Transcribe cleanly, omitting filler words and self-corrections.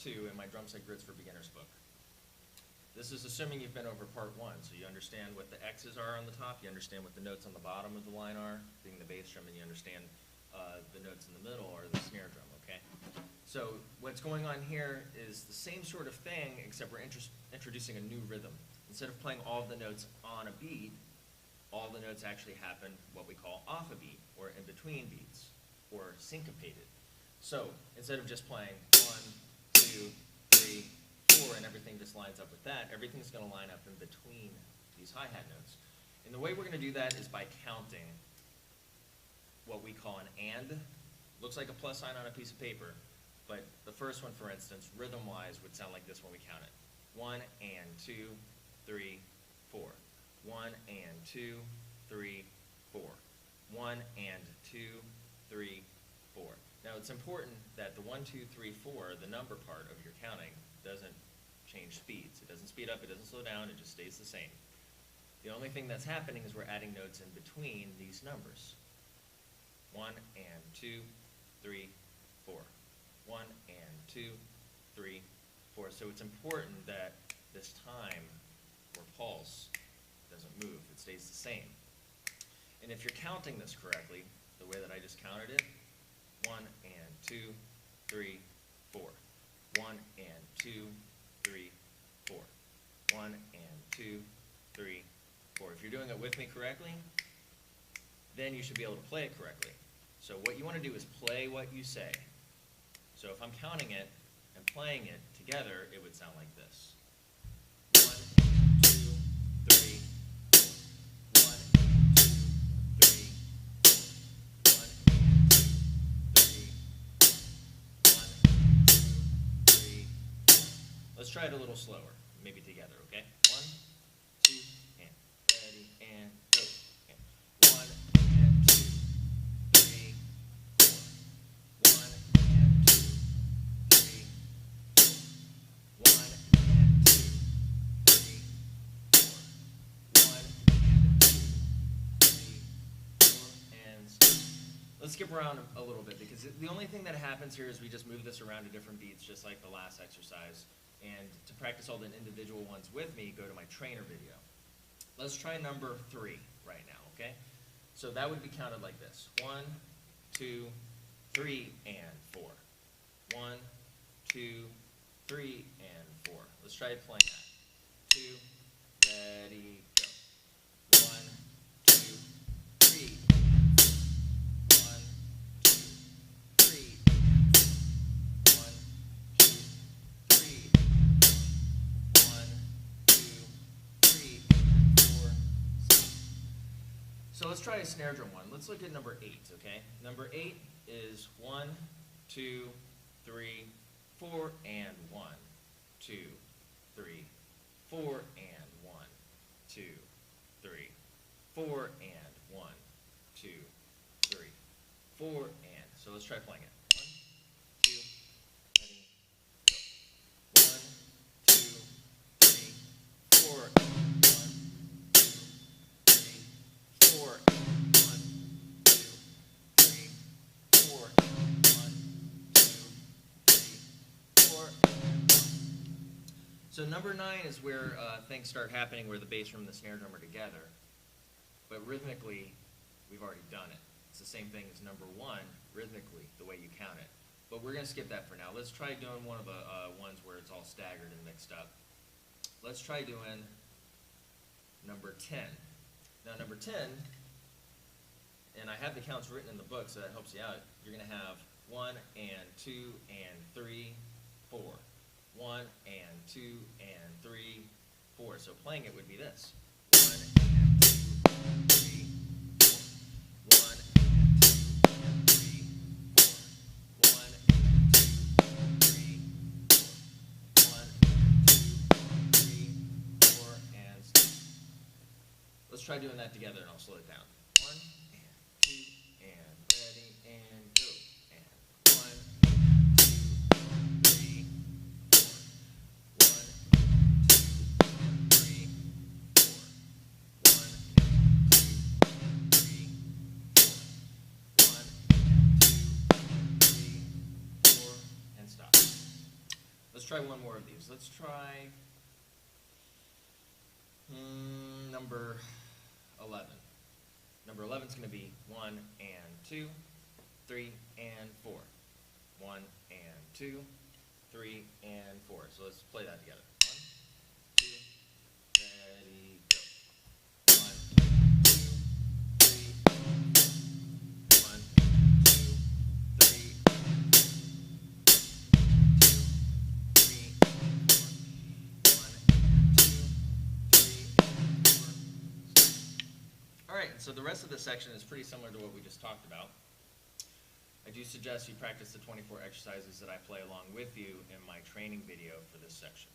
2 in my drum set grids for beginners book. This is assuming you've been over part 1, so you understand what the X's are on the top, you understand what the notes on the bottom of the line are, being the bass drum, and you understand the notes in the middle are the snare drum, okay? So what's going on here is the same sort of thing, except we're introducing a new rhythm. Instead of playing all of the notes on a beat, all the notes actually happen what we call off a beat, or in between beats, or syncopated. So instead of just playing 1, 2, 3, 4, and everything just lines up with that, everything's going to line up in between these hi-hat notes. And the way we're going to do that is by counting what we call an and. Looks like a plus sign on a piece of paper, but the first one, for instance, rhythm-wise would sound like this when we count it. 1 and 2, 3, 4. 1 and 2, 3, 4. 1 and 2, 3, 4. Now it's important that the 1, 2, 3, 4, the number part of your counting, doesn't change speeds. It doesn't speed up, it doesn't slow down, it just stays the same. The only thing that's happening is we're adding notes in between these numbers. 1 and 2, 3, 4. 1 and 2, 3, 4. So it's important that this time or pulse doesn't move, it stays the same. And if you're counting this correctly, the way that I just counted it, 1 and 2, 3, 4. 1 and 2, 3, 4. 1 and 2, 3, 4. If you're doing it with me correctly, then you should be able to play it correctly. So what you want to do is play what you say. So if I'm counting it and playing it together, it would sound like this. 1, 2, 3, 4. 1, 2, 3, 4. 1, 2, 3, 4. 1, 2, 3, 4. Let's try it a little slower, maybe together, okay? 1, 2, and ready, and go. And 1, and 2, 3, 4. 1, and 2, 3, 4. 1, and 2, 3, 4. 1, and 2, 3, 4, and stop. Let's skip around a little bit, because the only thing that happens here is we just move this around to different beats, just like the last exercise. And to practice all the individual ones with me, go to my trainer video. Let's try number 3 right now, okay? So that would be counted like this. 1, 2, 3, and 4. 1, 2, 3, and 4. Let's try playing that. 2, ready, go. 1, 2, 3, 1, 2, 3, 1, 2, 3, 1, 2, 3, 4, stop. So let's try a snare drum one. Let's look at number 8, okay? Number 8 is 1, 2, 3, 4, and 1, 2, 3, 4, and 1, 2, 3, 4, and 1, 2, 3, 4, and. So let's try playing it. 1, 2, ready, go. 1, 2, 3, 4, 1, 2, 3, 4, 1, 2, 3, 4, 1, 2, 3, 4, and 1. So number 9 is where things start happening, where the bass drum and the snare drum are together. But rhythmically, we've already done it. It's the same thing as number 1, rhythmically, the way you count it. But we're going to skip that for now. Let's try doing one of the ones where it's all staggered and mixed up. Let's try doing number 10. Now number 10, and I have the counts written in the book, so that helps you out. You're going to have 1 and 2 and 3, 4. 1 and 2 and 3, 4. So playing it would be this. 1 and 2 and 3, 4. 1 and 2 and 3, 4. 1 and 2 and 3, 4. 1 and 2 and 3, 4, and stop. Let's try doing that together, and I'll slow it down. 1 and 2 and ready, and go. And 1 and 2 and 3, 4. 1 and 2 and 3, 4. 1 and 2 and 3, 4. 1 and 2 and 3, 4, and stop. Let's try one more of these. Let's try number 11. Number 11 is going to be 1 and 2, 3 and 4. 1 and 2, 3 and 4. So let's play that together. 1, 2, ready, go. 1, 2, 3, 1, 2, 3, 2, 3, 4. 1, 2, 3, 4. All right, so the rest of this section is pretty similar to what we just talked about. I do suggest you practice the 24 exercises that I play along with you in my training video for this section.